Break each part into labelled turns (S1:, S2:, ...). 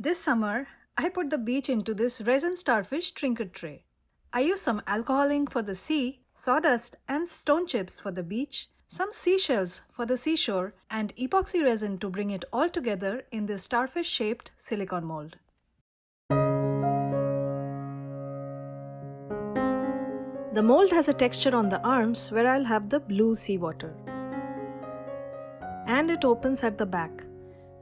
S1: This summer, I put the beach into this resin starfish trinket tray. I use some alcohol ink for the sea, sawdust and stone chips for the beach, some seashells for the seashore, and epoxy resin to bring it all together in this starfish-shaped silicone mold. The mold has a texture on the arms where I'll have the blue seawater. And it opens at the back.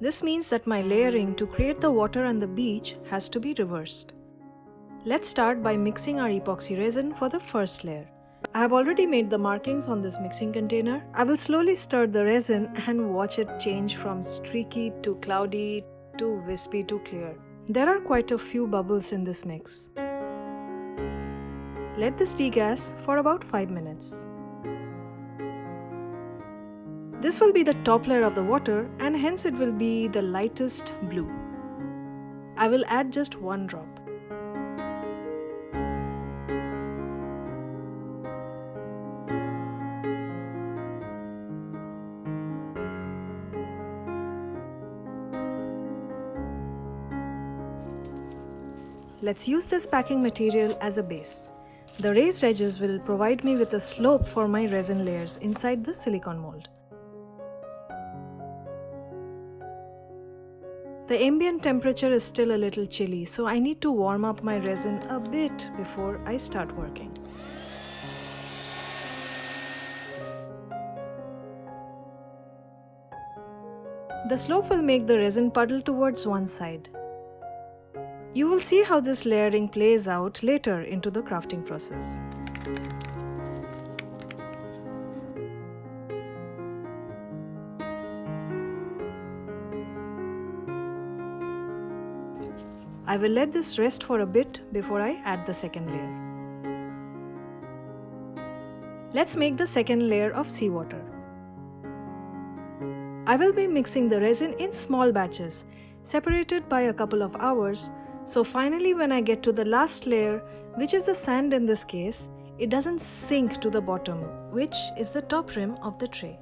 S1: This means that my layering to create the water and the beach has to be reversed. Let's start by mixing our epoxy resin for the first layer. I have already made the markings on this mixing container. I will slowly stir the resin and watch it change from streaky to cloudy to wispy to clear. There are quite a few bubbles in this mix. Let this degas for about 5 minutes. This will be the top layer of the water and hence it will be the lightest blue. I will add just one drop. Let's use this packing material as a base. The raised edges will provide me with a slope for my resin layers inside the silicone mold. The ambient temperature is still a little chilly, so I need to warm up my resin a bit before I start working. The slope will make the resin puddle towards one side. You will see how this layering plays out later into the crafting process. I will let this rest for a bit before I add the second layer. Let's make the second layer of seawater. I will be mixing the resin in small batches, separated by a couple of hours, so finally when I get to the last layer, which is the sand in this case, it doesn't sink to the bottom, which is the top rim of the tray.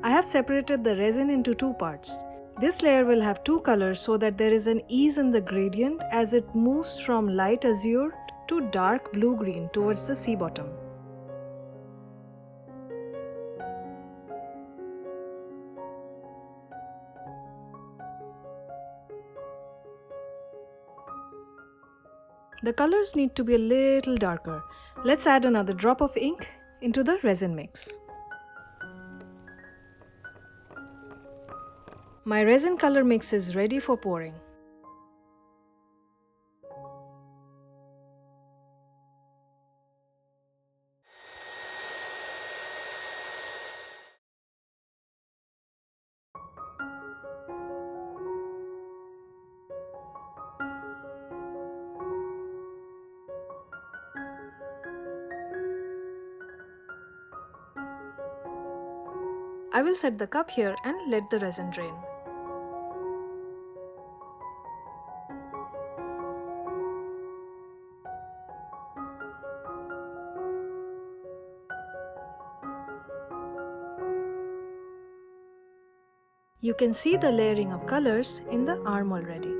S1: I have separated the resin into two parts. This layer will have two colors so that there is an ease in the gradient as it moves from light azure to dark blue-green towards the sea bottom. The colors need to be a little darker. Let's add another drop of ink into the resin mix. My resin color mix is ready for pouring. I will set the cup here and let the resin drain. You can see the layering of colors in the arm already.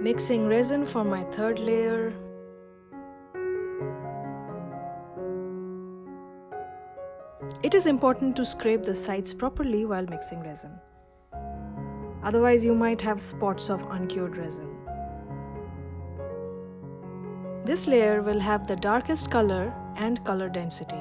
S1: Mixing resin for my third layer. It is important to scrape the sides properly while mixing resin. Otherwise, you might have spots of uncured resin. This layer will have the darkest color and color density.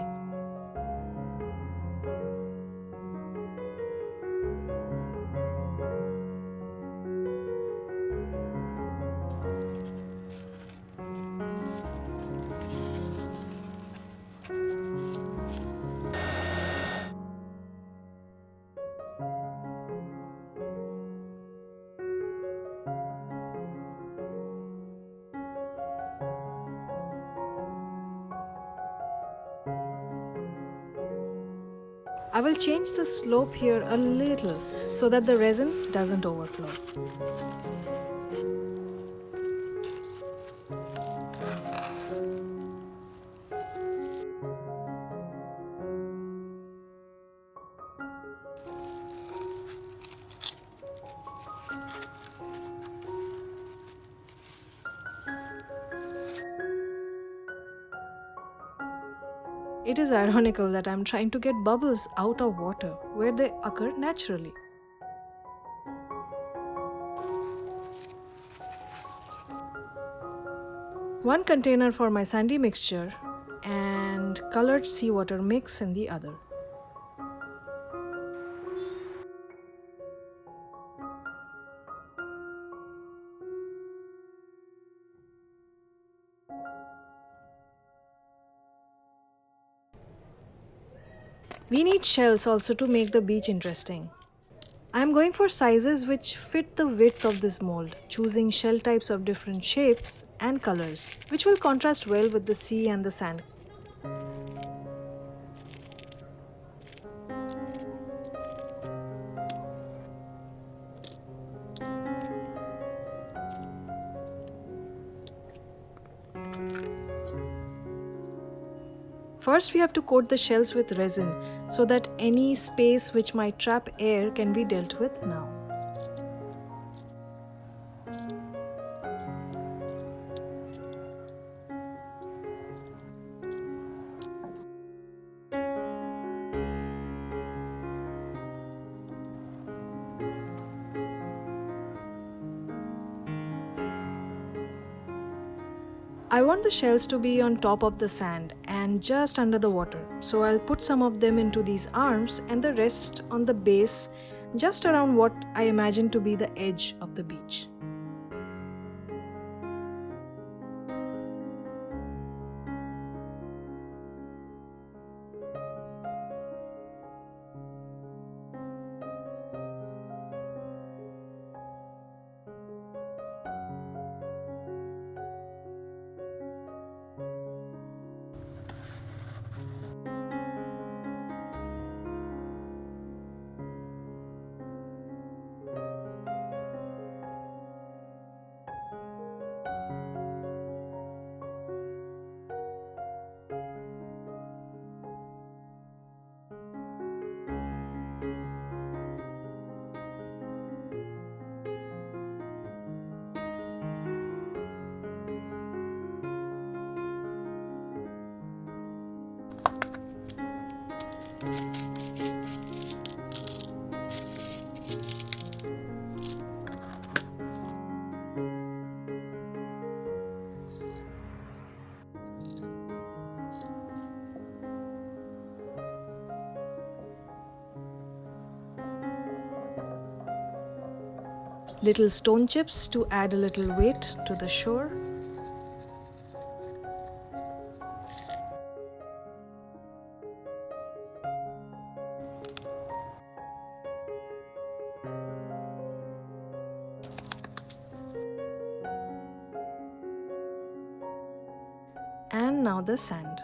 S1: I will change the slope here a little so that the resin doesn't overflow. It is ironical that I'm trying to get bubbles out of water where they occur naturally. One container for my sandy mixture and colored seawater mix in the other. We need shells also to make the beach interesting. I am going for sizes which fit the width of this mold, choosing shell types of different shapes and colors, which will contrast well with the sea and the sand. First, we have to coat the shells with resin so that any space which might trap air can be dealt with now. I want the shells to be on top of the sand and just under the water, so I'll put some of them into these arms and the rest on the base just around what I imagine to be the edge of the beach. Little stone chips to add a little weight to the shore. And now the sand.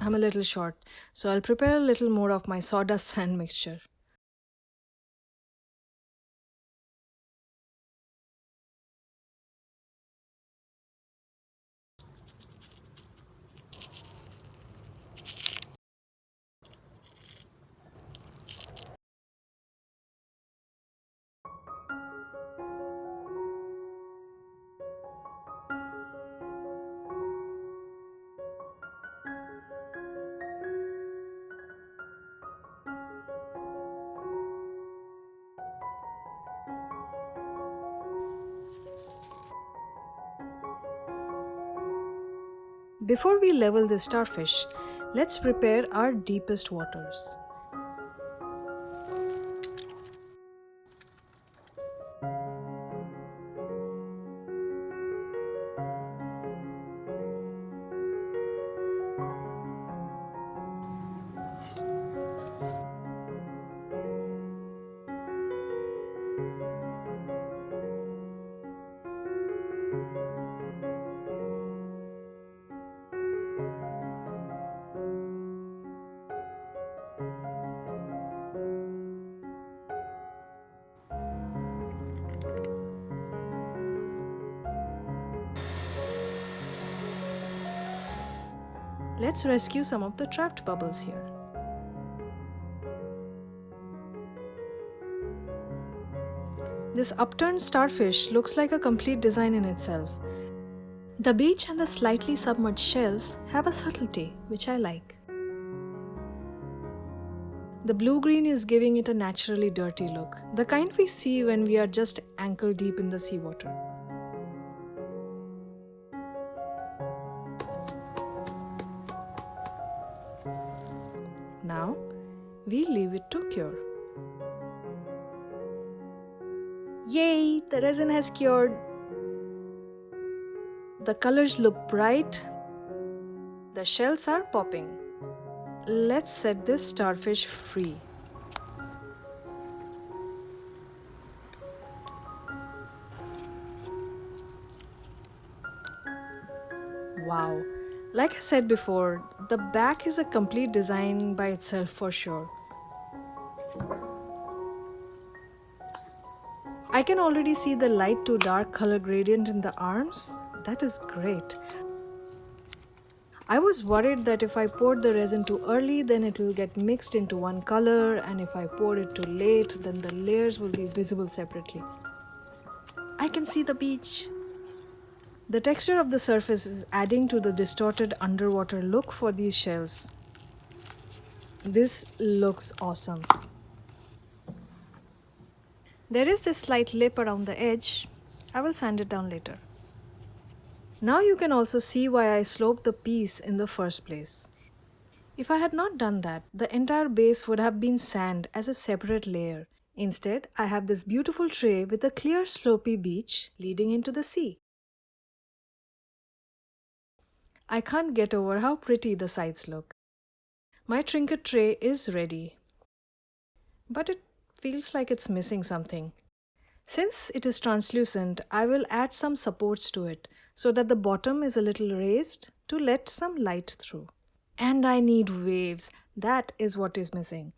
S1: I'm a little short, so I'll prepare a little more of my sawdust sand mixture. Before we level this starfish, let's prepare our deepest waters. Let's rescue some of the trapped bubbles here. This upturned starfish looks like a complete design in itself. The beach and the slightly submerged shells have a subtlety which I like. The blue-green is giving it a naturally dirty look, the kind we see when we are just ankle deep in the seawater. Now, we leave it to cure. Yay! The resin has cured. The colors look bright. The shells are popping. Let's set this starfish free. Wow! Like I said before, the back is a complete design by itself for sure. I can already see the light to dark color gradient in the arms. That is great. I was worried that if I poured the resin too early, then it will get mixed into one color, and if I pour it too late, then the layers will be visible separately. I can see the beach. The texture of the surface is adding to the distorted underwater look for these shells. This looks awesome. There is this slight lip around the edge. I will sand it down later. Now you can also see why I sloped the piece in the first place. If I had not done that, the entire base would have been sand as a separate layer. Instead, I have this beautiful tray with a clear slopy beach leading into the sea. I can't get over how pretty the sides look. My trinket tray is ready, but it feels like it's missing something. Since it is translucent, I will add some supports to it so that the bottom is a little raised to let some light through. And I need waves. That is what is missing.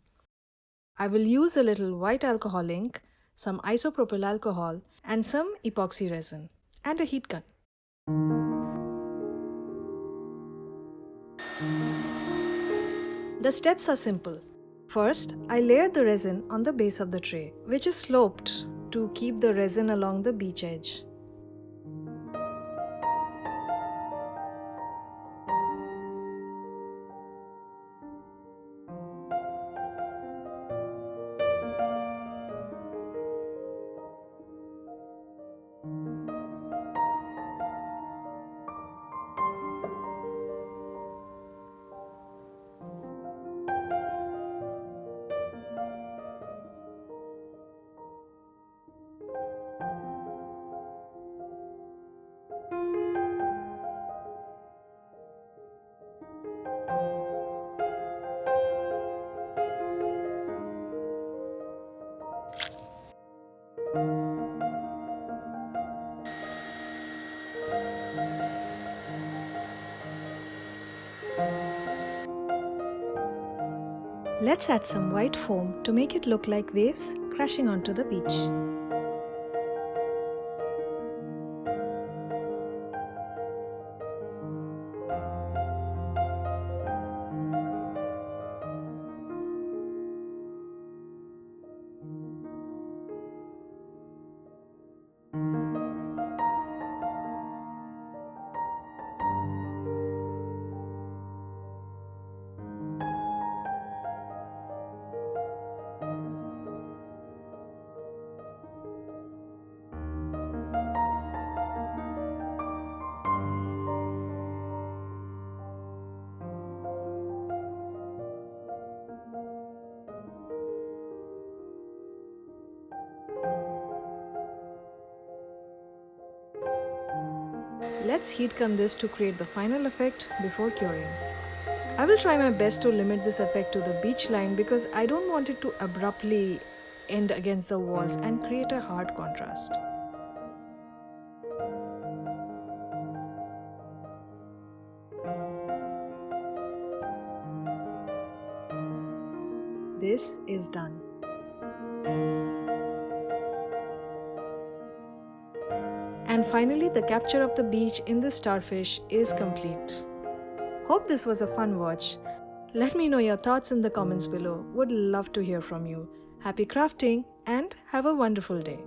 S1: I will use a little white alcohol ink, some isopropyl alcohol, and some epoxy resin, and a heat gun. The steps are simple. First, I layer the resin on the base of the tray, which is sloped to keep the resin along the beach edge. Let's add some white foam to make it look like waves crashing onto the beach. Let's heat gun this to create the final effect before curing. I will try my best to limit this effect to the beach line because I don't want it to abruptly end against the walls and create a hard contrast. This is done. And finally, the capture of the beach in the starfish is complete. Hope this was a fun watch. Let me know your thoughts in the comments below. Would love to hear from you. Happy crafting and have a wonderful day.